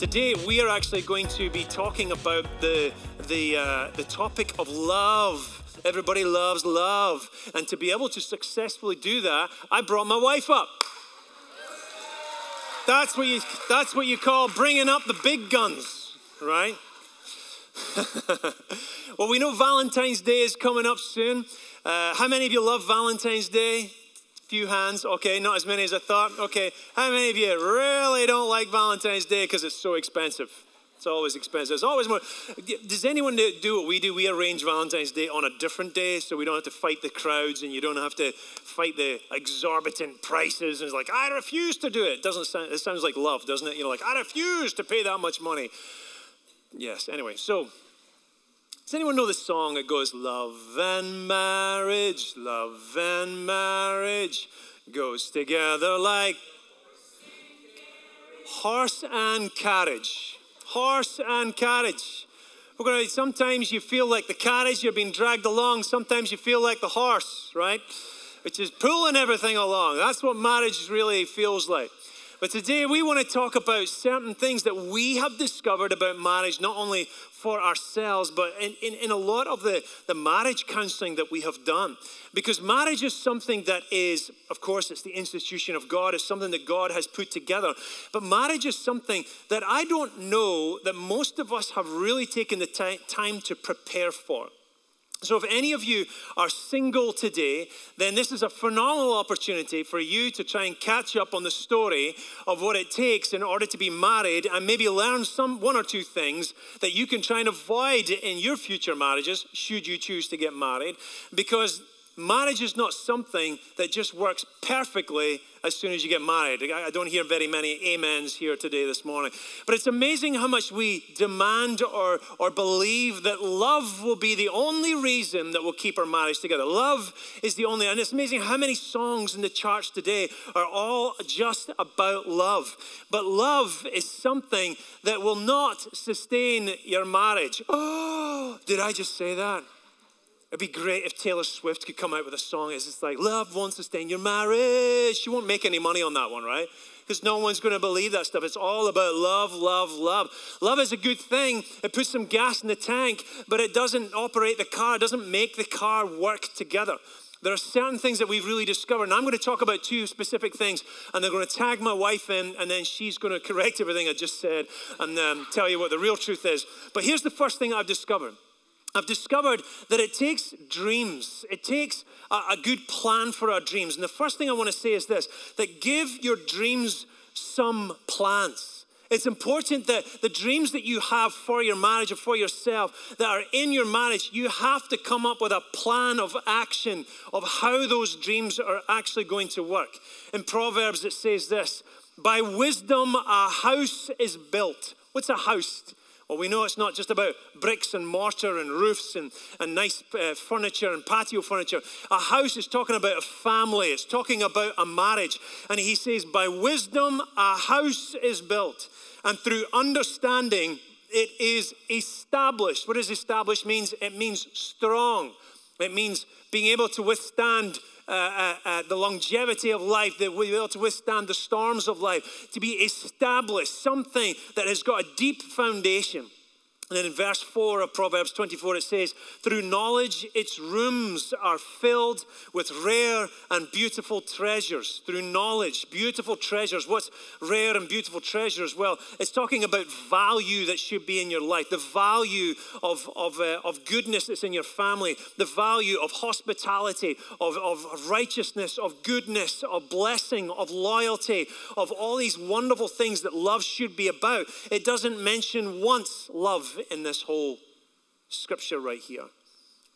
Today we are actually going to be talking about the topic of love. Everybody loves love, and to be able to successfully do that, I brought my wife up. That's what you call bringing up the big guns, right? Well, we know Valentine's Day is coming up soon. How many of you love Valentine's Day? Few hands. Okay, not as many as I thought. Okay, how many of you really don't like Valentine's Day because it's so expensive? It's always expensive. It's always more. Does anyone do what we do? We arrange Valentine's Day on a different day so we don't have to fight the crowds and you don't have to fight the exorbitant prices. And it's like, I refuse to do it. It sounds like love, doesn't it? You're like, I refuse to pay that much money. Yes, anyway, so does anyone know the song that goes, love and marriage goes together like horse and carriage. Horse and carriage. Sometimes you feel like the carriage, you're being dragged along. Sometimes you feel like the horse, right? Which is pulling everything along. That's what marriage really feels like. But today we want to talk about certain things that we have discovered about marriage, not only for ourselves, but in a lot of the marriage counseling that we have done. Because marriage is something that is, of course, it's the institution of God. It's something that God has put together. But marriage is something that I don't know that most of us have really taken the time to prepare for. So if any of you are single today, then this is a phenomenal opportunity for you to try and catch up on the story of what it takes in order to be married and maybe learn one or two things that you can try and avoid in your future marriages, should you choose to get married, because marriage is not something that just works perfectly as soon as you get married. I don't hear very many amens here today this morning. But it's amazing how much we demand or believe that love will be the only reason that will keep our marriage together. Love is the only, and it's amazing how many songs in the church today are all just about love. But love is something that will not sustain your marriage. Oh, did I just say that? It'd be great if Taylor Swift could come out with a song. It's just like, love won't sustain your marriage. She won't make any money on that one, right? Because no one's going to believe that stuff. It's all about love, love, love. Love is a good thing. It puts some gas in the tank, but it doesn't operate the car. It doesn't make the car work together. There are certain things that we've really discovered. And I'm going to talk about two specific things. And I'm going to tag my wife in. And then she's going to correct everything I just said and tell you what the real truth is. But here's the first thing I've discovered. I've discovered that it takes dreams. It takes a good plan for our dreams. And the first thing I want to say is this, that give your dreams some plans. It's important that the dreams that you have for your marriage or for yourself that are in your marriage, you have to come up with a plan of action of how those dreams are actually going to work. In Proverbs, it says this, by wisdom a house is built. What's a house? Well, we know it's not just about bricks and mortar and roofs and nice furniture and patio furniture. A house is talking about a family. It's talking about a marriage. And he says, by wisdom, a house is built. And through understanding, it is established. What does established mean? It means strong. It means being able to withstand the longevity of life, that we'll be able to withstand the storms of life, to be established, something that has got a deep foundation. And then in verse 4 of Proverbs 24, it says, through knowledge, its rooms are filled with rare and beautiful treasures. Through knowledge, beautiful treasures. What's rare and beautiful treasures? Well, it's talking about value that should be in your life. The value of goodness that's in your family. The value of hospitality, of righteousness, of goodness, of blessing, of loyalty, of all these wonderful things that love should be about. It doesn't mention once love in this whole scripture right here.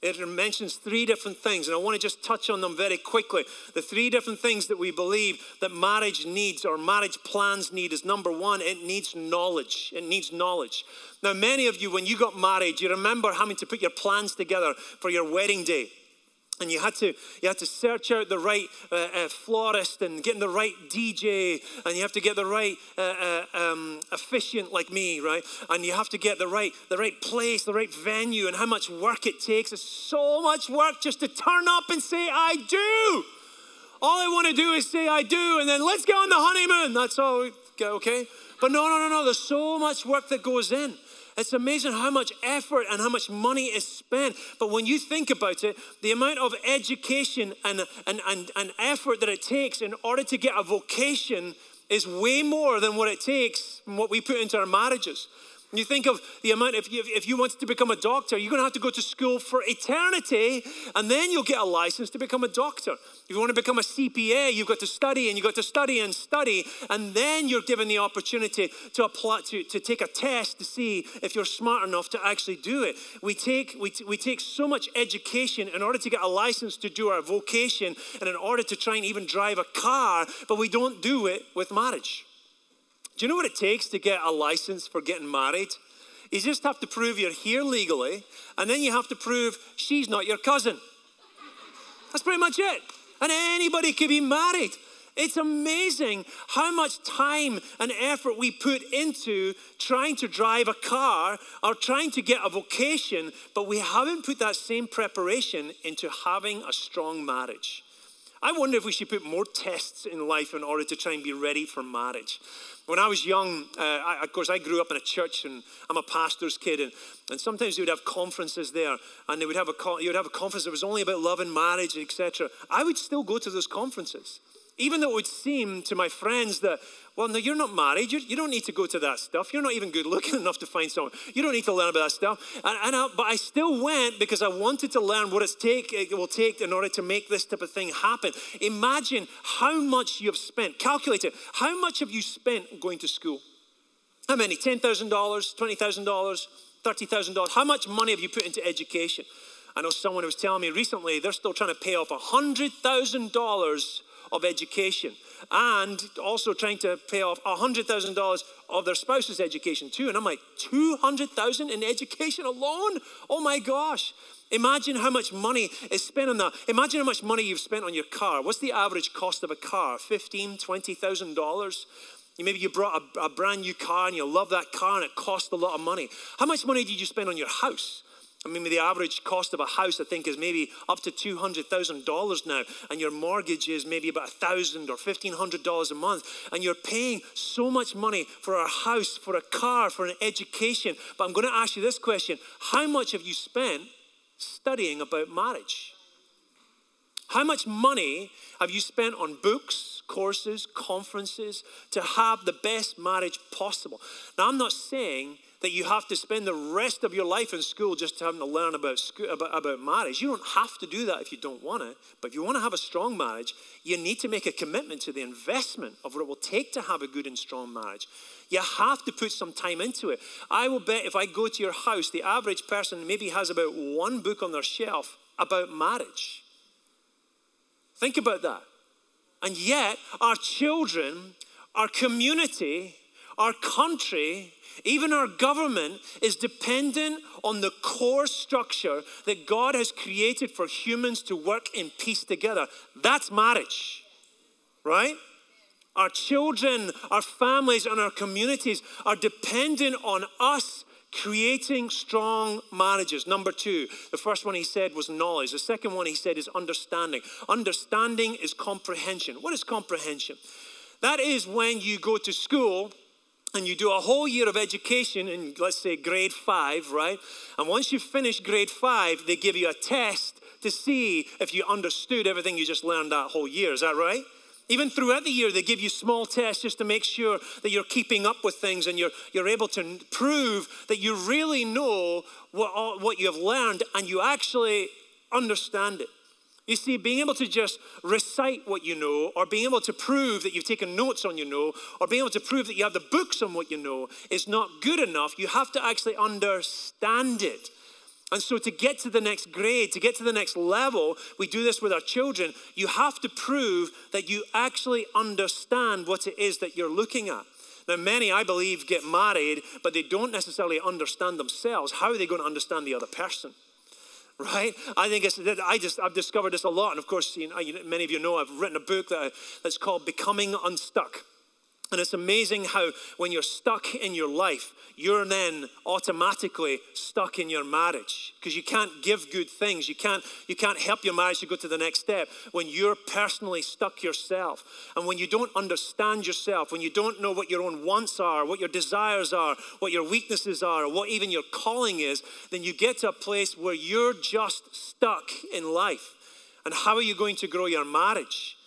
It mentions three different things, and I want to just touch on them very quickly. The three different things that we believe that marriage needs or marriage plans need is, number one, it needs knowledge. It needs knowledge. Now, many of you, when you got married, you remember having to put your plans together for your wedding day. And you had to search out the right florist and get the right DJ, and you have to get the right officiant like me, right? And you have to get the right place, the right venue, and how much work it takes. It's so much work just to turn up and say, I do. All I want to do is say I do, and then let's go on the honeymoon. That's all, okay? But no. There's so much work that goes in. It's amazing how much effort and how much money is spent. But when you think about it, the amount of education and effort that it takes in order to get a vocation is way more than what it takes and what we put into our marriages. You think of the amount, if you want to become a doctor, you're going to have to go to school for eternity, and then you'll get a license to become a doctor. If you want to become a CPA, you've got to study, and you've got to study and study, and then you're given the opportunity to apply, to take a test to see if you're smart enough to actually do it. We take so much education in order to get a license to do our vocation, and in order to try and even drive a car, but we don't do it with marriage. Do you know what it takes to get a license for getting married? You just have to prove you're here legally, and then you have to prove she's not your cousin. That's pretty much it. And anybody can be married. It's amazing how much time and effort we put into trying to drive a car or trying to get a vocation, but we haven't put that same preparation into having a strong marriage. I wonder if we should put more tests in life in order to try and be ready for marriage. When I was young, of course, I grew up in a church, and I'm a pastor's kid, and sometimes they would have conferences there, and you would have a conference that was only about love and marriage, etc. I would still go to those conferences, even though it would seem to my friends that, well, no, you're not married. You don't need to go to that stuff. You're not even good looking enough to find someone. You don't need to learn about that stuff. But I still went because I wanted to learn what it will take in order to make this type of thing happen. Imagine how much you've spent. Calculate it. How much have you spent going to school? How many? $10,000, $20,000, $30,000? How much money have you put into education? I know someone was telling me recently they're still trying to pay off $100,000 of education, and also trying to pay off $100,000 of their spouse's education too. And I'm like, $200,000 in education alone? Oh my gosh. Imagine how much money is spent on that. Imagine how much money you've spent on your car. What's the average cost of a car? $15,000, $20,000? Maybe you brought a brand new car and you love that car and it cost a lot of money. How much money did you spend on your house? I mean, the average cost of a house, I think, is maybe up to $200,000 now. And your mortgage is maybe about $1,000 or $1,500 a month. And you're paying so much money for a house, for a car, for an education. But I'm going to ask you this question. How much have you spent studying about marriage? How much money have you spent on books, courses, conferences to have the best marriage possible? Now, I'm not saying that you have to spend the rest of your life in school just having to learn about marriage. You don't have to do that if you don't want it. But if you want to have a strong marriage, you need to make a commitment to the investment of what it will take to have a good and strong marriage. You have to put some time into it. I will bet if I go to your house, the average person maybe has about one book on their shelf about marriage. Think about that. And yet, our children, our community, our country, even our government is dependent on the core structure that God has created for humans to work in peace together. That's marriage, right? Our children, our families, and our communities are dependent on us creating strong marriages. Number two, the first one he said was knowledge. The second one he said is understanding. Understanding is comprehension. What is comprehension? That is when you go to school and you do a whole year of education in, let's say, grade 5, right? And once you finish grade 5, they give you a test to see if you understood everything you just learned that whole year. Is that right? Even throughout the year, they give you small tests just to make sure that you're keeping up with things and you're able to prove that you really know what you have learned and you actually understand it. You see, being able to just recite what you know, or being able to prove that you've taken notes on you know, or being able to prove that you have the books on what you know is not good enough. You have to actually understand it. And so to get to the next grade, to get to the next level, we do this with our children, you have to prove that you actually understand what it is that you're looking at. Now, many, I believe, get married, but they don't necessarily understand themselves. How are they going to understand the other person? Right? I think I've discovered this a lot. And of course, many of you know I've written a book that's called Becoming Unstuck. And it's amazing how when you're stuck in your life, you're then automatically stuck in your marriage because you can't give good things. You can't help your marriage to go to the next step when you're personally stuck yourself. And when you don't understand yourself, when you don't know what your own wants are, what your desires are, what your weaknesses are, or what even your calling is, then you get to a place where you're just stuck in life. And how are you going to grow your marriage?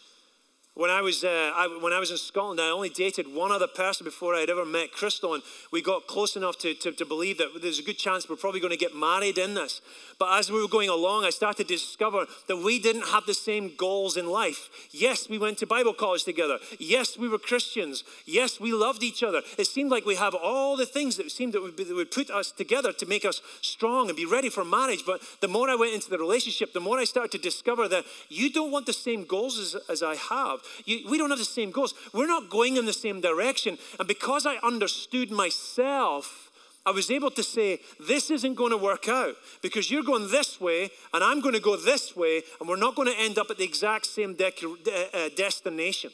When I was in Scotland, I only dated one other person before I'd ever met Crystal, and we got close enough to believe that there's a good chance we're probably going to get married in this. But as we were going along, I started to discover that we didn't have the same goals in life. Yes, we went to Bible college together. Yes, we were Christians. Yes, we loved each other. It seemed like we have all the things that seemed that would put us together to make us strong and be ready for marriage. But the more I went into the relationship, the more I started to discover that you don't want the same goals as I have. We don't have the same goals. We're not going in the same direction. And because I understood myself, I was able to say, this isn't going to work out because you're going this way and I'm going to go this way, and we're not going to end up at the exact same destination.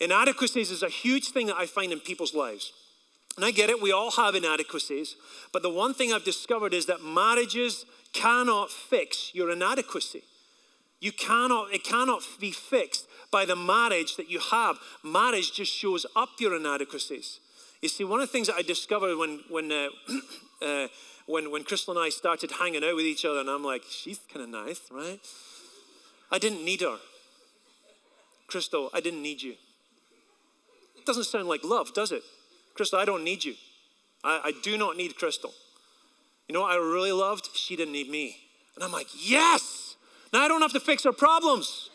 Inadequacies is a huge thing that I find in people's lives. And I get it, we all have inadequacies. But the one thing I've discovered is that marriages cannot fix your inadequacy. It cannot be fixed by the marriage that you have. Marriage just shows up your inadequacies. You see, one of the things that I discovered when Crystal and I started hanging out with each other, and I'm like, she's kind of nice, right? I didn't need her. Crystal, I didn't need you. It doesn't sound like love, does it? Crystal, I don't need you. I do not need Crystal. You know what I really loved? She didn't need me. And I'm like, yes! Now I don't have to fix her problems,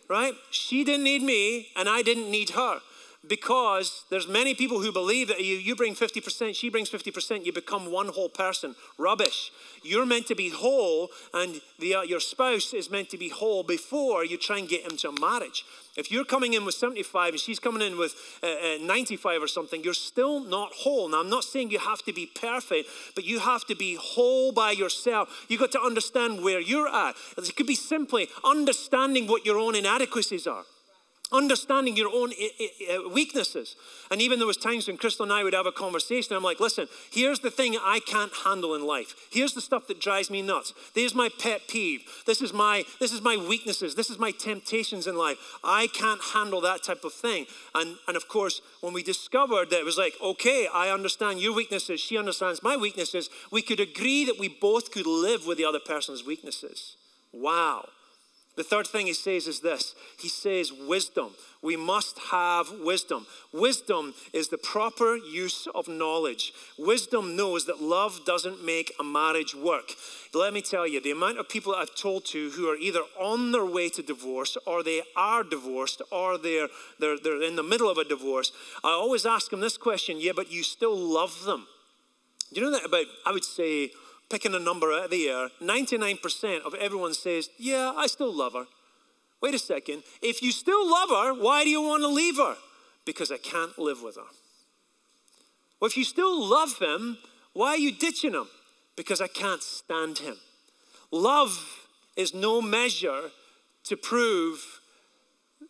right? She didn't need me, and I didn't need her. Because there's many people who believe that you bring 50%, she brings 50%, you become one whole person. Rubbish. You're meant to be whole, and your spouse is meant to be whole before you try and get into a marriage. If you're coming in with 75 and she's coming in with 95 or something, you're still not whole. Now, I'm not saying you have to be perfect, but you have to be whole by yourself. You've got to understand where you're at. It could be simply understanding what your own inadequacies are. Understanding your own weaknesses. And even there was times when Crystal and I would have a conversation. I'm like, listen, here's the thing I can't handle in life. Here's the stuff that drives me nuts. There's my pet peeve. This is my weaknesses. This is my temptations in life. I can't handle that type of thing. And of course, when we discovered that it was like, okay, I understand your weaknesses. She understands my weaknesses. We could agree that we both could live with the other person's weaknesses. Wow. The third thing he says is this. He says wisdom. We must have wisdom. Wisdom is the proper use of knowledge. Wisdom knows that love doesn't make a marriage work. Let me tell you, the amount of people I've told to who are either on their way to divorce, or they are divorced, or they're in the middle of a divorce, I always ask them this question, yeah, but you still love them. Do you know that about, I would say, picking a number out of the air, 99% of everyone says, yeah, I still love her. Wait a second. If you still love her, why do you want to leave her? Because I can't live with her. Well, if you still love him, why are you ditching him? Because I can't stand him. Love is no measure to prove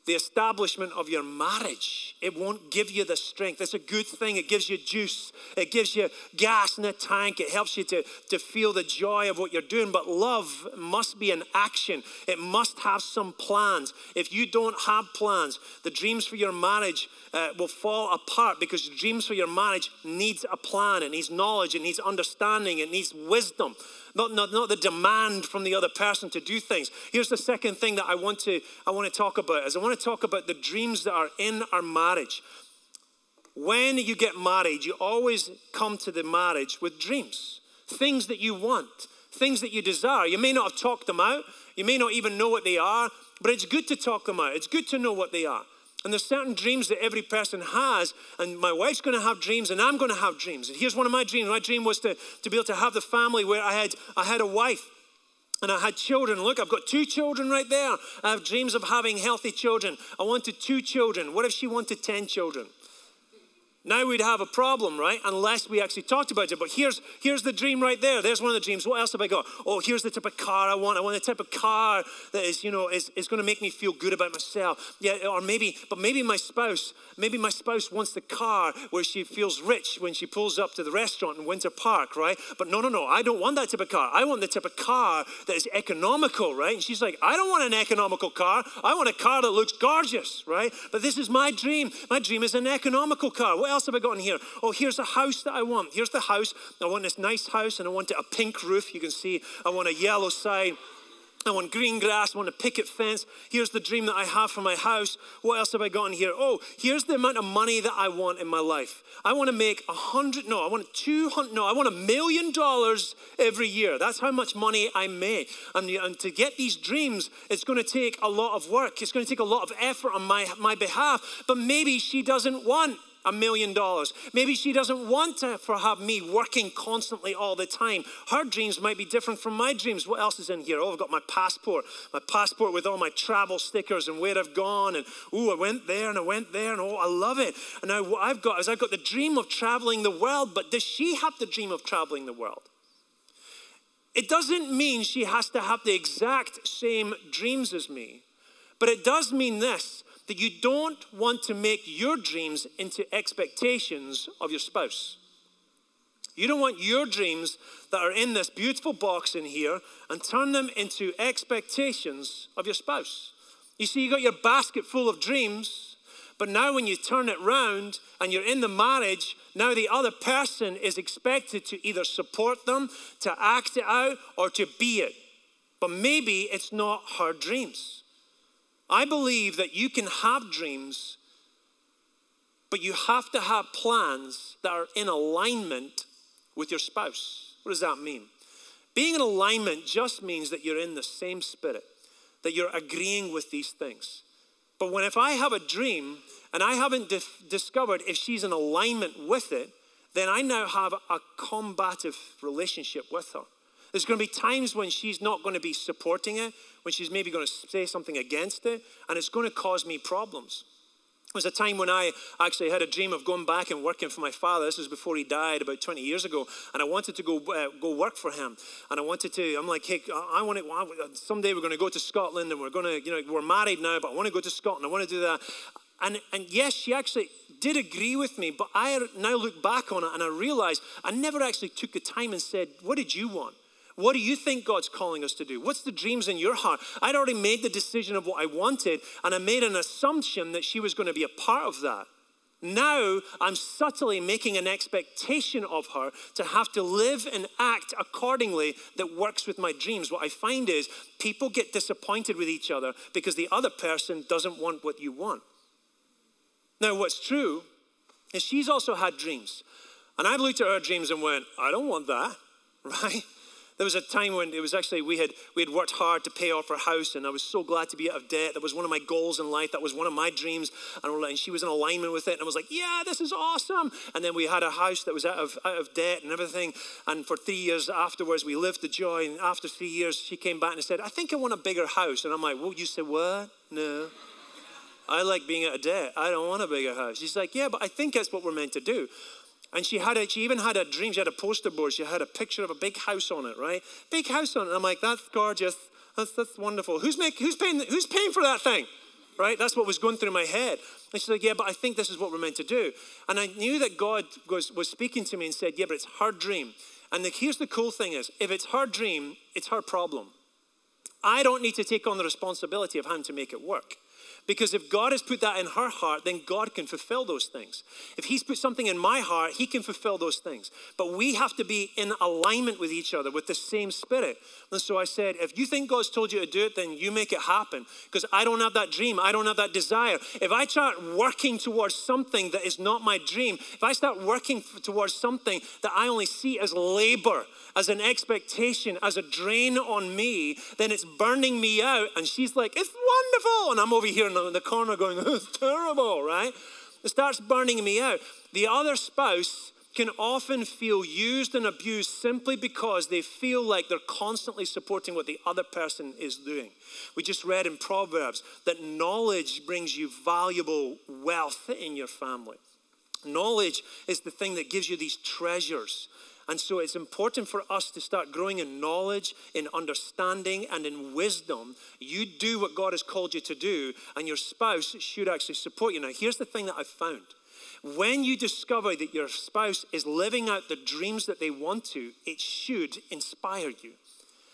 the establishment of your marriage. It won't give you the strength. It's a good thing. It gives you juice. It gives you gas in the tank. It helps you to feel the joy of what you're doing. But love must be an action. It must have some plans. If you don't have plans, the dreams for your marriage will fall apart, because the dreams for your marriage needs a plan. It needs knowledge. It needs understanding. It needs wisdom. Not the demand from the other person to do things. Here's the second thing that I want to talk about. I want to talk about the dreams that are in our marriage. When you get married, you always come to the marriage with dreams. Things that you want. Things that you desire. You may not have talked them out. You may not even know what they are. But it's good to talk them out. It's good to know what they are. And there's certain dreams that every person has, and my wife's going to have dreams, and I'm going to have dreams. And here's one of my dreams. My dream was to be able to have the family where I had a wife, and I had children. Look, I've got 2 children right there. I have dreams of having healthy children. I wanted 2 children. What if she wanted 10 children? Now we'd have a problem, right? Unless we actually talked about it. But here's the dream right there. There's one of the dreams. What else have I got? Oh, here's the type of car I want. I want the type of car that is going to make me feel good about myself. Yeah, or maybe my spouse wants the car where she feels rich when she pulls up to the restaurant in Winter Park, right? But no, I don't want that type of car. I want the type of car that is economical, right? And she's like, I don't want an economical car. I want a car that looks gorgeous, right? But this is my dream. My dream is an economical car. What else have I got in here? Oh, here's a house that I want. Here's the house. I want this nice house, and I want a pink roof. You can see I want a yellow side. I want green grass. I want a picket fence. Here's the dream that I have for my house. What else have I got in here? Oh, here's the amount of money that I want in my life. I want to make I want $1 million every year. That's how much money I make. And to get these dreams, it's going to take a lot of work. It's going to take a lot of effort on my behalf. But maybe she doesn't want $1 million. Maybe she doesn't want to have me working constantly all the time. Her dreams might be different from my dreams. What else is in here? Oh, I've got my passport with all my travel stickers and where I've gone. And I went there and I went there, and I love it. And now what I've got the dream of traveling the world. But does she have the dream of traveling the world? It doesn't mean she has to have the exact same dreams as me, but it does mean this: that you don't want to make your dreams into expectations of your spouse. You don't want your dreams that are in this beautiful box in here and turn them into expectations of your spouse. You see, you got your basket full of dreams, but now when you turn it round and you're in the marriage, now the other person is expected to either support them, to act it out, or to be it. But maybe it's not her dreams. I believe that you can have dreams, but you have to have plans that are in alignment with your spouse. What does that mean? Being in alignment just means that you're in the same spirit, that you're agreeing with these things. But if I have a dream and I haven't discovered if she's in alignment with it, then I now have a combative relationship with her. There's going to be times when she's not going to be supporting it, when she's maybe going to say something against it, and it's going to cause me problems. There was a time when I actually had a dream of going back and working for my father. This was before he died about 20 years ago, and I wanted to go work for him. And I'm like, hey, someday we're going to go to Scotland, and we're going to, we're married now, but I want to go to Scotland. I want to do that. And yes, she actually did agree with me, but I now look back on it and I realize I never actually took the time and said, what did you want? What do you think God's calling us to do? What's the dreams in your heart? I'd already made the decision of what I wanted, and I made an assumption that she was going to be a part of that. Now I'm subtly making an expectation of her to have to live and act accordingly that works with my dreams. What I find is people get disappointed with each other because the other person doesn't want what you want. Now what's true is she's also had dreams. And I've looked at her dreams and went, I don't want that, right? There was a time when it was actually, we had worked hard to pay off our house, and I was so glad to be out of debt. That was one of my goals in life. That was one of my dreams. And she was in alignment with it. And I was like, yeah, this is awesome. And then we had a house that was out of debt and everything. And for 3 years afterwards, we lived the joy. And after 3 years, she came back and said, I think I want a bigger house. And I'm like, well, you said what? No. I like being out of debt. I don't want a bigger house. She's like, yeah, but I think that's what we're meant to do. And she even had a dream. She had a poster board. She had a picture of a big house on it, right? Big house on it. And I'm like, that's gorgeous. That's wonderful. Who's paying for that thing, right? That's what was going through my head. And she's like, yeah, but I think this is what we're meant to do. And I knew that God was speaking to me and said, yeah, but it's her dream. And here's the cool thing is, if it's her dream, it's her problem. I don't need to take on the responsibility of having to make it work. Because if God has put that in her heart, then God can fulfill those things. If he's put something in my heart, he can fulfill those things. But we have to be in alignment with each other, with the same spirit. And so I said, if you think God's told you to do it, then you make it happen. Because I don't have that dream. I don't have that desire. If I start working towards something that is not my dream, if I start working towards something that I only see as labor, as an expectation, as a drain on me, then it's burning me out. And she's like, it's wonderful. And I'm over here in the corner going, it's terrible, right? It starts burning me out. The other spouse can often feel used and abused simply because they feel like they're constantly supporting what the other person is doing. We just read in Proverbs that knowledge brings you valuable wealth in your family. Knowledge is the thing that gives you these treasures. And so it's important for us to start growing in knowledge, in understanding, and in wisdom. You do what God has called you to do, and your spouse should actually support you. Now, here's the thing that I've found. When you discover that your spouse is living out the dreams that they want to, it should inspire you.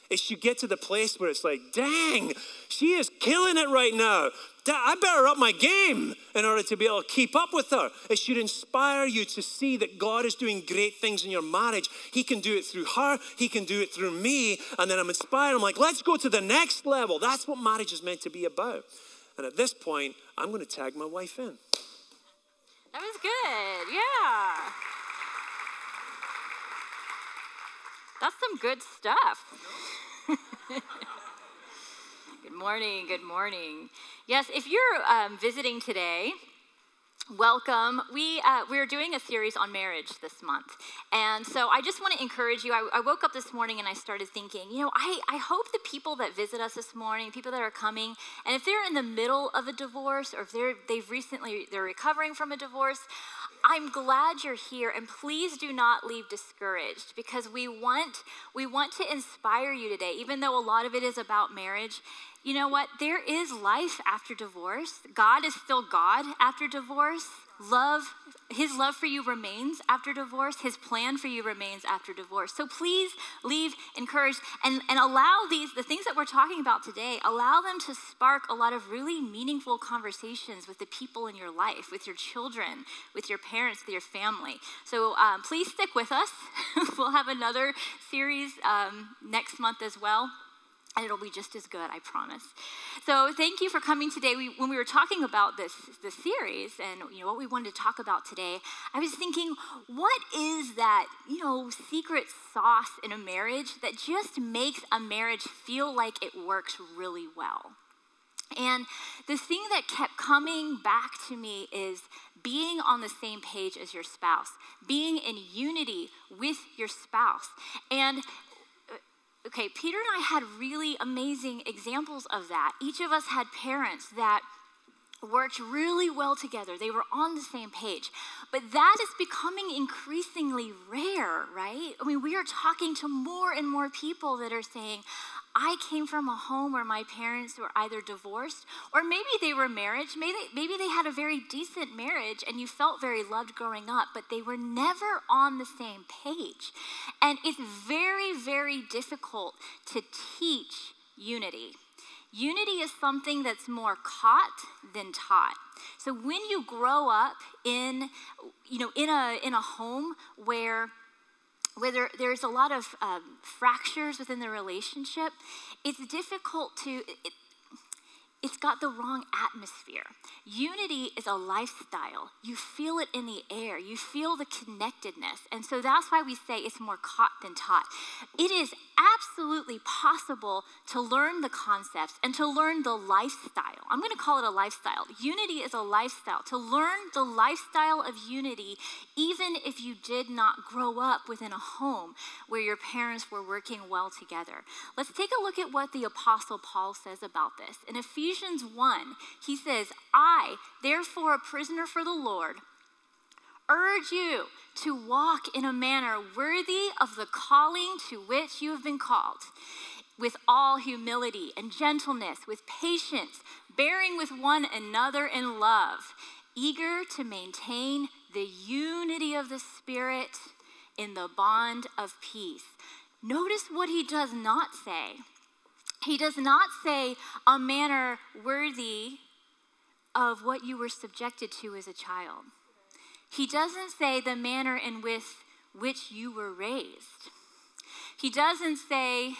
It should get to the place where it's like, dang, she is killing it right now. I better up my game in order to be able to keep up with her. It should inspire you to see that God is doing great things in your marriage. He can do it through her. He can do it through me. And then I'm inspired. I'm like, let's go to the next level. That's what marriage is meant to be about. And at this point, I'm going to tag my wife in. That was good. Yeah. That's some good stuff. Good morning, good morning. Yes, if you're visiting today, welcome. We're doing a series on marriage this month. And so I just want to encourage you. I woke up this morning and I started thinking, I hope the people that visit us this morning, people that are coming, and if they're in the middle of a divorce or if they're recovering from a divorce, I'm glad you're here, and please do not leave discouraged, because we want to inspire you today. Even though a lot of it is about marriage, you know what? There is life after divorce. God is still God after divorce. His love for you remains after divorce. His plan for you remains after divorce. So please leave encouraged and allow the things that we're talking about today, allow them to spark a lot of really meaningful conversations with the people in your life, with your children, with your parents, with your family. So please stick with us. We'll have another series next month as well. And it'll be just as good, I promise. So thank you for coming today. When we were talking about this series and what we wanted to talk about today, I was thinking, what is that secret sauce in a marriage that just makes a marriage feel like it works really well? And the thing that kept coming back to me is being on the same page as your spouse, being in unity with your spouse. And okay, Peter and I had really amazing examples of that. Each of us had parents that worked really well together. They were on the same page. But that is becoming increasingly rare, right? I mean, we are talking to more and more people that are saying, I came from a home where my parents were either divorced or maybe they were married. Maybe they had a very decent marriage and you felt very loved growing up, but they were never on the same page. And it's very, very difficult to teach unity. Unity is something that's more caught than taught. So when you grow up in a home where there's a lot of fractures within the relationship, it's difficult it's got the wrong atmosphere. Unity is a lifestyle. You feel it in the air. You feel the connectedness. And so that's why we say it's more caught than taught. It is absolutely possible to learn the concepts and to learn the lifestyle. I'm going to call it a lifestyle. Unity is a lifestyle. To learn the lifestyle of unity, even if you did not grow up within a home where your parents were working well together. Let's take a look at what the Apostle Paul says about this. In Ephesians 1, he says, I, therefore a prisoner for the Lord, urge you to walk in a manner worthy of the calling to which you have been called, with all humility and gentleness, with patience, bearing with one another in love, eager to maintain the unity of the Spirit in the bond of peace. Notice what he does not say. He does not say a manner worthy of what you were subjected to as a child. He doesn't say the manner in which you were raised. He doesn't say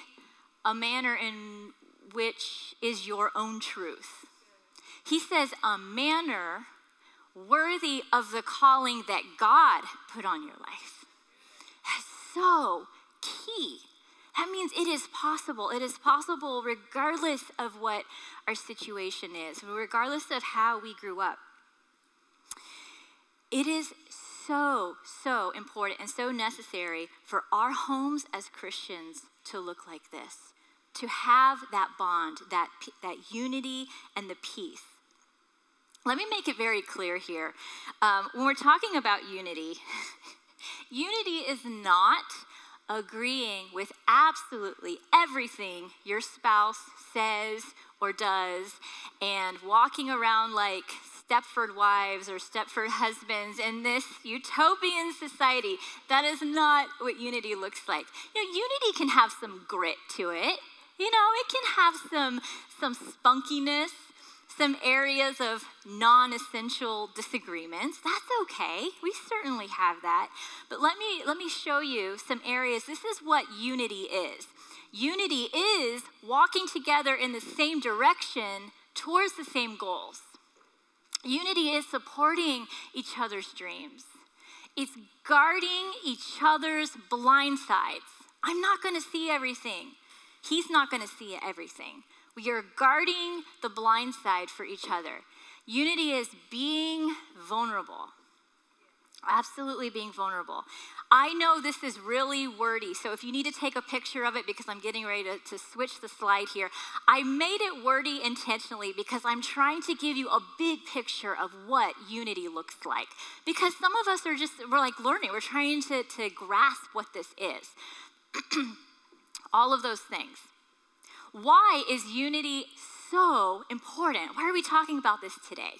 a manner in which is your own truth. He says a manner worthy of the calling that God put on your life. That's so key. That means it is possible. It is possible regardless of what our situation is, regardless of how we grew up. It is so, so important and so necessary for our homes as Christians to look like this, to have that bond, that unity and the peace. Let me make it very clear here. When we're talking about unity, unity is not agreeing with absolutely everything your spouse says or does and walking around like Stepford wives or Stepford husbands in this utopian society. That is not what unity looks like. Unity can have some grit to it. It can have some spunkiness, some areas of non-essential disagreements. That's okay. We certainly have that. But let me show you some areas. This is what unity is. Unity is walking together in the same direction towards the same goals. Unity is supporting each other's dreams. It's guarding each other's blind sides. I'm not going to see everything. He's not going to see everything. We are guarding the blind side for each other. Unity is being vulnerable. Absolutely being vulnerable. I know this is really wordy, so if you need to take a picture of it because I'm getting ready to switch the slide here, I made it wordy intentionally because I'm trying to give you a big picture of what unity looks like. Because some of us we're like learning, we're trying to grasp what this is. All of those things. Why is unity so important? Why are we talking about this today?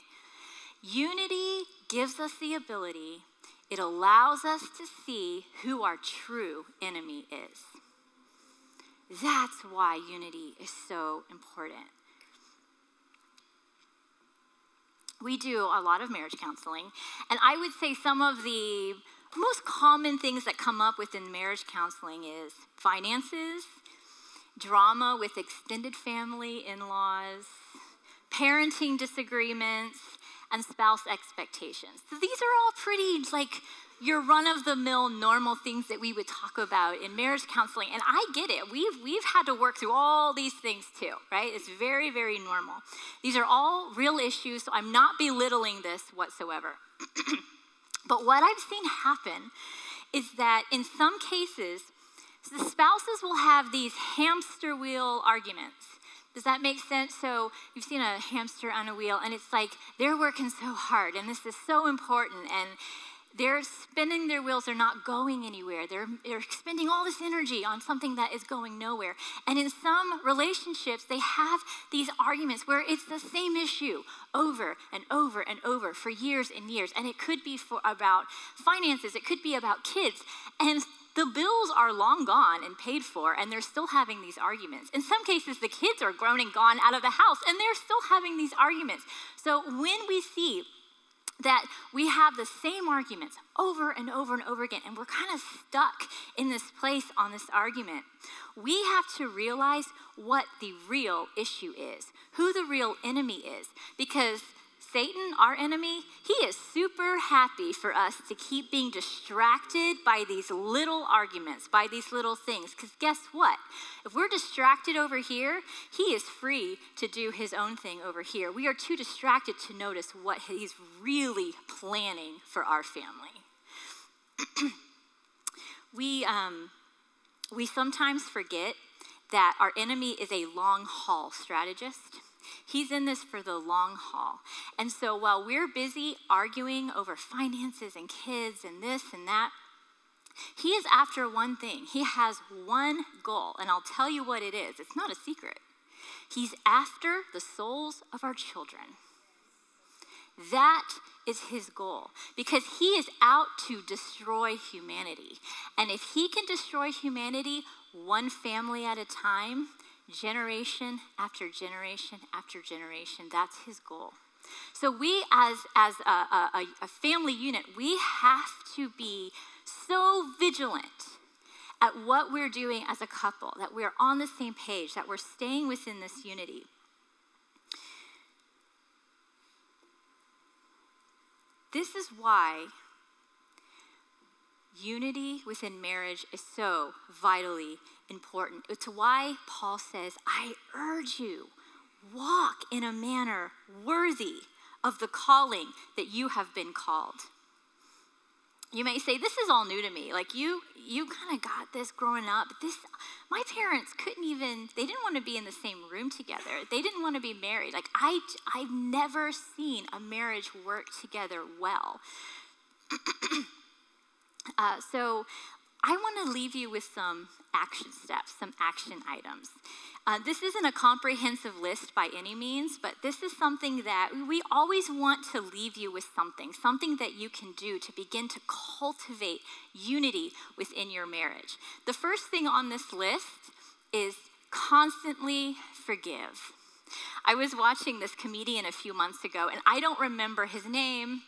Unity gives us the ability, it allows us to see who our true enemy is. That's why unity is so important. We do a lot of marriage counseling, and I would say some of the most common things that come up within marriage counseling is finances, drama with extended family, in-laws, parenting disagreements, and spouse expectations. So these are all pretty your run-of-the-mill normal things that we would talk about in marriage counseling. And I get it. We've had to work through all these things too, right? It's very, very normal. These are all real issues, so I'm not belittling this whatsoever. But what I've seen happen is that in some cases, the spouses will have these hamster wheel arguments. Does that make sense? So you've seen a hamster on a wheel, and it's like they're working so hard, and this is so important, and they're spinning their wheels. They're not going anywhere. They're expending all this energy on something that is going nowhere. And in some relationships, they have these arguments where it's the same issue over and over and over for years and years. And it could be about finances. It could be about kids. And the bills are long gone and paid for, and they're still having these arguments. In some cases, the kids are grown and gone out of the house, and they're still having these arguments. So when we see that we have the same arguments over and over and over again, and we're kind of stuck in this place on this argument, we have to realize what the real issue is, who the real enemy is, because Satan, our enemy, he is super happy for us to keep being distracted by these little arguments, by these little things. Because guess what? If we're distracted over here, he is free to do his own thing over here. We are too distracted to notice what he's really planning for our family. We sometimes forget that our enemy is a long haul strategist. He's in this for the long haul. And so while we're busy arguing over finances and kids and this and that, he is after one thing. He has one goal, and I'll tell you what it is. It's not a secret. He's after the souls of our children. That is his goal, because he is out to destroy humanity. And if he can destroy humanity one family at a time, generation after generation after generation, that's his goal. So we as a family unit, we have to be so vigilant at what we're doing as a couple, that we're on the same page, that we're staying within this unity. This is why unity within marriage is so vitally important. It's why Paul says, I urge you, walk in a manner worthy of the calling that you have been called. You may say, this is all new to me. Like you kind of got this growing up. But my parents they didn't want to be in the same room together. They didn't want to be married. Like I've never seen a marriage work together well. So I want to leave you with some action steps, some action items. This isn't a comprehensive list by any means, but this is something that we always want to leave you with something that you can do to begin to cultivate unity within your marriage. The first thing on this list is constantly forgive. I was watching this comedian a few months ago, and I don't remember his name.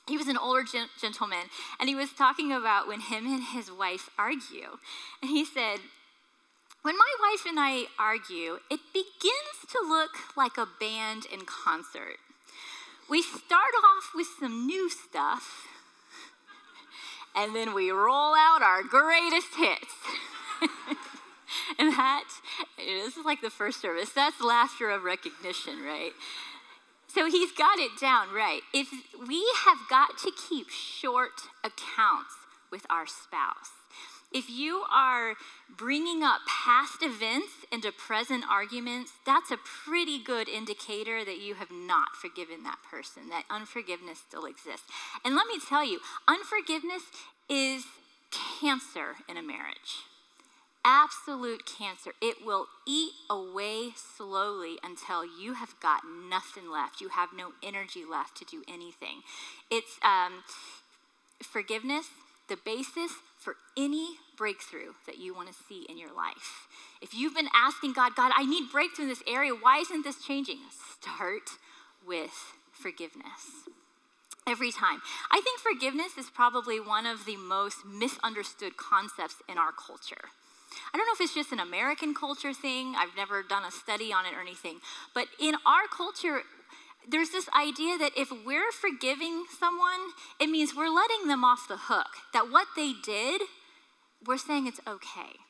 He was an older gentleman, and he was talking about when him and his wife argue. And he said, when my wife and I argue, it begins to look like a band in concert. We start off with some new stuff, and then we roll out our greatest hits. And this is like the first service. That's laughter of recognition, right? So he's got it down right. If we have got to keep short accounts with our spouse. If you are bringing up past events into present arguments, that's a pretty good indicator that you have not forgiven that person, that unforgiveness still exists. And let me tell you, unforgiveness is cancer in a marriage. Absolute cancer. It will eat away slowly until you have got nothing left. You have no energy left to do anything. It's forgiveness, the basis for any breakthrough that you want to see in your life. If you've been asking God, I need breakthrough in this area, why isn't this changing? Start with forgiveness. Every time. I think forgiveness is probably one of the most misunderstood concepts in our culture. I don't know if it's just an American culture thing. I've never done a study on it or anything. But in our culture, there's this idea that if we're forgiving someone, it means we're letting them off the hook. That what they did, we're saying it's okay.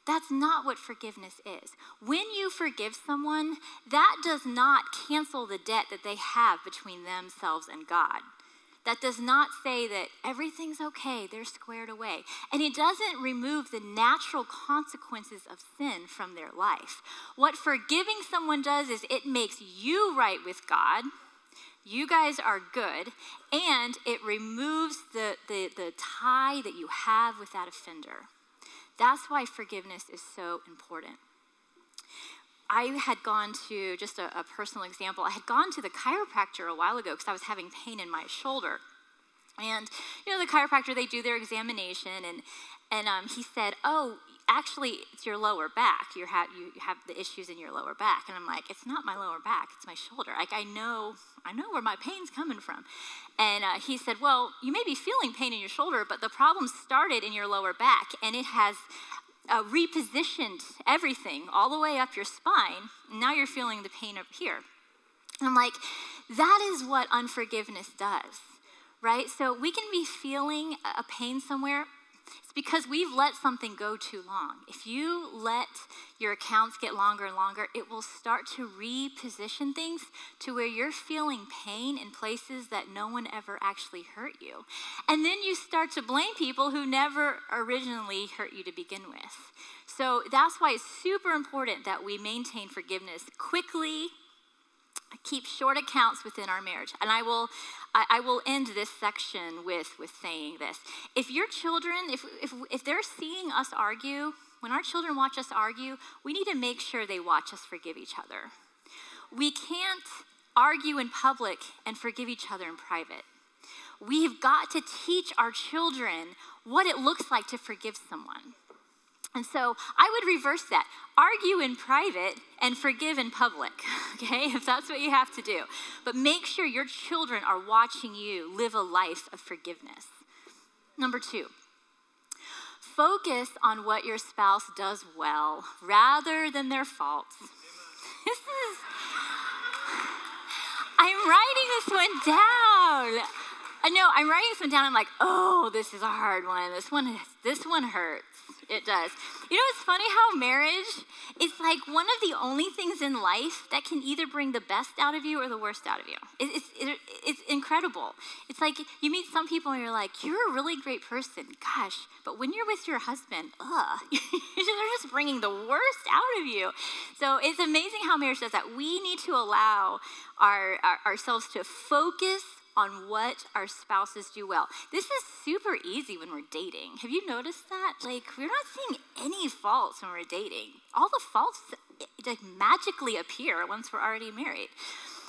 That's not what forgiveness is. When you forgive someone, that does not cancel the debt that they have between themselves and God. That does not say that everything's okay, they're squared away. And it doesn't remove the natural consequences of sin from their life. What forgiving someone does is it makes you right with God. You guys are good. And it removes the tie that you have with that offender. That's why forgiveness is so important. I had gone to, just a personal example, I had gone to the chiropractor a while ago because I was having pain in my shoulder. And, the chiropractor, they do their examination, and he said, oh, actually, it's your lower back. You have the issues in your lower back. And I'm like, it's not my lower back, it's my shoulder. Like, I know where my pain's coming from. And he said, well, you may be feeling pain in your shoulder, but the problem started in your lower back, and it has repositioned everything all the way up your spine. And now you're feeling the pain up here. And I'm like, that is what unforgiveness does, right? So we can be feeling a pain somewhere. It's because we've let something go too long. If you let your accounts get longer and longer, it will start to reposition things to where you're feeling pain in places that no one ever actually hurt you. And then you start to blame people who never originally hurt you to begin with. So that's why it's super important that we maintain forgiveness quickly, keep short accounts within our marriage. And I will end this section with saying this. If your children, if they're seeing us argue, when our children watch us argue, we need to make sure they watch us forgive each other. We can't argue in public and forgive each other in private. We've got to teach our children what it looks like to forgive someone. And so I would reverse that. Argue in private and forgive in public, okay, if that's what you have to do. But make sure your children are watching you live a life of forgiveness. Number 2, focus on what your spouse does well rather than their faults. I'm writing this one down. I know, I'm writing this one down. I'm like, oh, this is a hard one. This one hurts. It does. You know, it's funny how marriage is like one of the only things in life that can either bring the best out of you or the worst out of you. It's incredible. It's like you meet some people and you're like, you're a really great person. Gosh, but when you're with your husband, they're just bringing the worst out of you. So it's amazing how marriage does that. We need to allow ourselves to focus on what our spouses do well. This is super easy when we're dating. Have you noticed that? Like, we're not seeing any faults when we're dating. All the faults like magically appear once we're already married.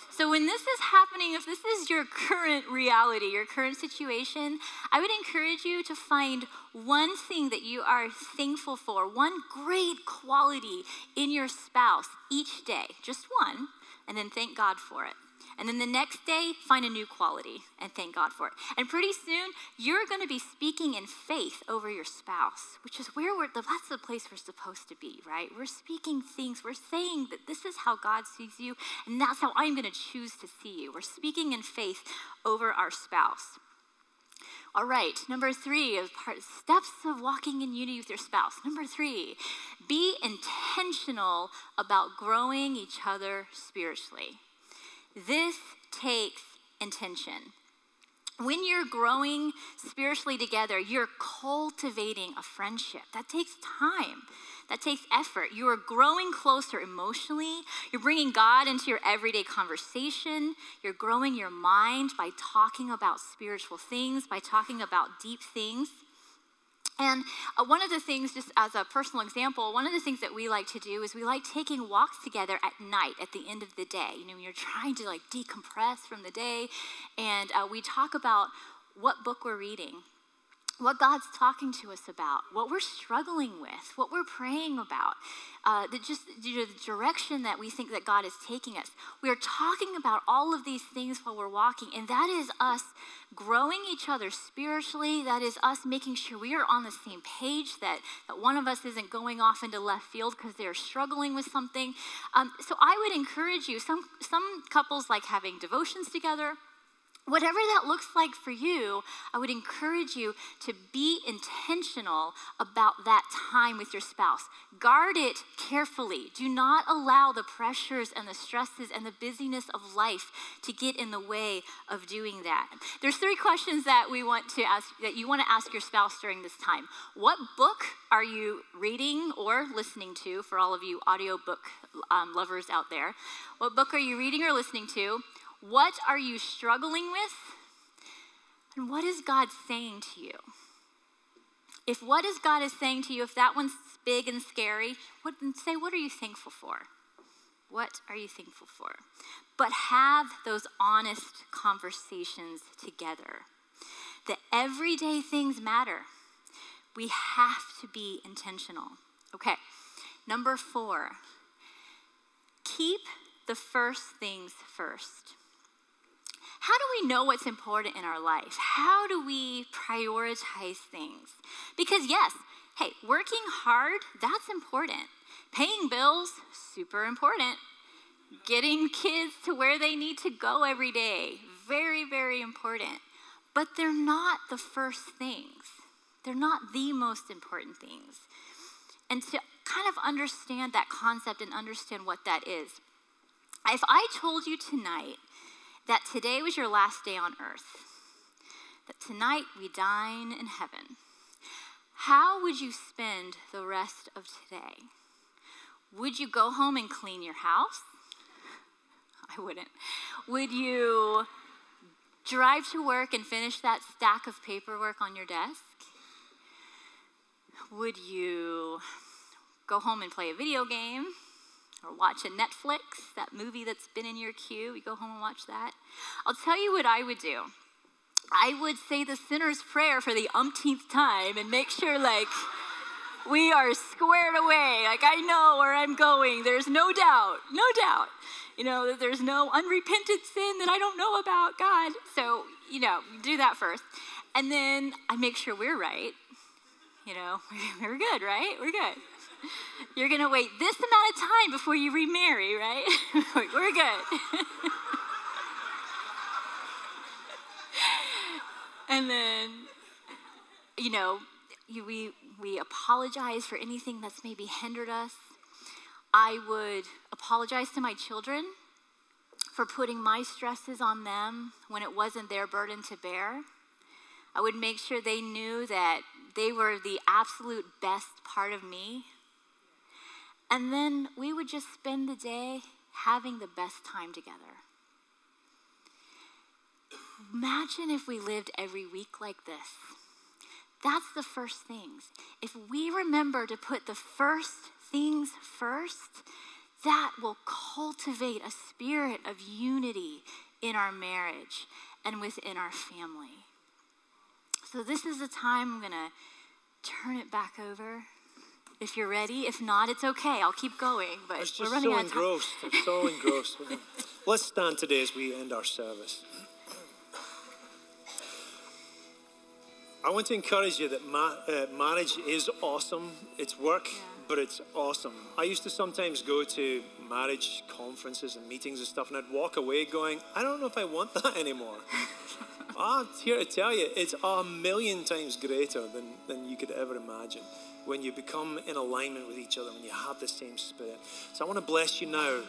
So when this is happening, if this is your current reality, your current situation, I would encourage you to find one thing that you are thankful for, one great quality in your spouse each day, just one, and then thank God for it. And then the next day, find a new quality and thank God for it. And pretty soon, you're going to be speaking in faith over your spouse, which is where that's the place we're supposed to be, right? We're speaking things. We're saying that this is how God sees you, and that's how I'm going to choose to see you. We're speaking in faith over our spouse. All right, number 3 is steps of walking in unity with your spouse. Number 3, be intentional about growing each other spiritually. This takes intention. When you're growing spiritually together, you're cultivating a friendship. That takes time. That takes effort. You are growing closer emotionally. You're bringing God into your everyday conversation. You're growing your mind by talking about spiritual things, by talking about deep things. And one of the things, just as a personal example, one of the things that we like to do is we like taking walks together at night at the end of the day. You know, when you're trying to like decompress from the day, and we talk about what book we're reading, what God's talking to us about, what we're struggling with, what we're praying about, the direction that we think that God is taking us. We are talking about all of these things while we're walking, and that is us growing each other spiritually. That is us making sure we are on the same page, that one of us isn't going off into left field because they're struggling with something. So I would encourage you, some couples like having devotions together. Whatever that looks like for you, I would encourage you to be intentional about that time with your spouse. Guard it carefully. Do not allow the pressures and the stresses and the busyness of life to get in the way of doing that. There's 3 questions that we want to ask, that you want to ask your spouse during this time. What book are you reading or listening to, for all of you audiobook lovers out there? What book are you reading or listening to? What are you struggling with? And what is God saying to you? If what is God is saying to you, if that one's big and scary, what are you thankful for? What are you thankful for? But have those honest conversations together. The everyday things matter. We have to be intentional. Okay, number 4, keep the first things first. How do we know what's important in our life? How do we prioritize things? Because yes, hey, working hard, that's important. Paying bills, super important. Getting kids to where they need to go every day, very, very important. But they're not the first things. They're not the most important things. And to kind of understand that concept and understand what that is, if I told you tonight that today was your last day on earth, that tonight we dine in heaven, how would you spend the rest of today? Would you go home and clean your house? I wouldn't. Would you drive to work and finish that stack of paperwork on your desk? Would you go home and play a video game? Or watch a Netflix, that movie that's been in your queue, you go home and watch that. I'll tell you what I would do. I would say the sinner's prayer for the umpteenth time and make sure like we are squared away. Like I know where I'm going. There's no doubt. You know, that there's no unrepented sin that I don't know about, God. So, you know, do that first. And then I make sure we're right. You know, we're good, right? We're good. You're going to wait this amount of time before you remarry, right? We're good. And then, you know, we apologize for anything that's maybe hindered us. I would apologize to my children for putting my stresses on them when it wasn't their burden to bear. I would make sure they knew that they were the absolute best part of me. And then we would just spend the day having the best time together. Imagine if we lived every week like this. That's the first things. If we remember to put the first things first, that will cultivate a spirit of unity in our marriage and within our family. So this is the time I'm going to turn it back over. If you're ready. If not, it's okay. I'll keep going. But we're running out of time. I'm so engrossed. Let's stand today as we end our service. I want to encourage you that marriage is awesome. It's work, but it's awesome. I used to sometimes go to marriage conferences and meetings and stuff, and I'd walk away going, I don't know if I want that anymore. I'm here to tell you, it's 1,000,000 times greater than you could ever imagine when you become in alignment with each other, when you have the same spirit. So I want to bless you now.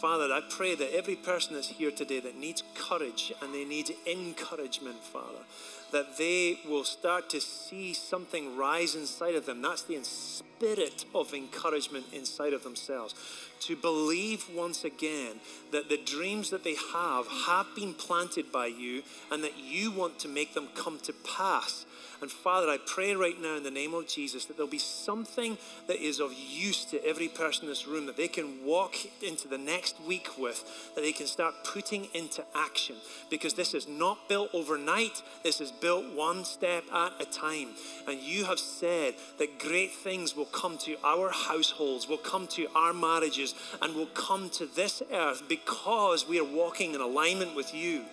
Father, I pray that every person that's here today that needs courage and they need encouragement, Father, that they will start to see something rise inside of them. That's the spirit of encouragement inside of themselves. To believe once again that the dreams that they have been planted by you and that you want to make them come to pass. And Father, I pray right now in the name of Jesus that there'll be something that is of use to every person in this room that they can walk into the next week with, that they can start putting into action. Because this is not built overnight. This is built one step at a time. And you have said that great things will come to our households, will come to our marriages, and will come to this earth because we are walking in alignment with you.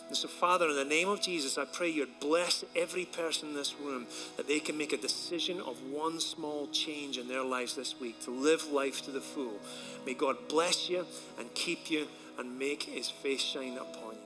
And so, Father, in the name of Jesus, I pray you'd bless every person in this room, that they can make a decision of one small change in their lives this week to live life to the full. May God bless you and keep you and make his face shine upon you.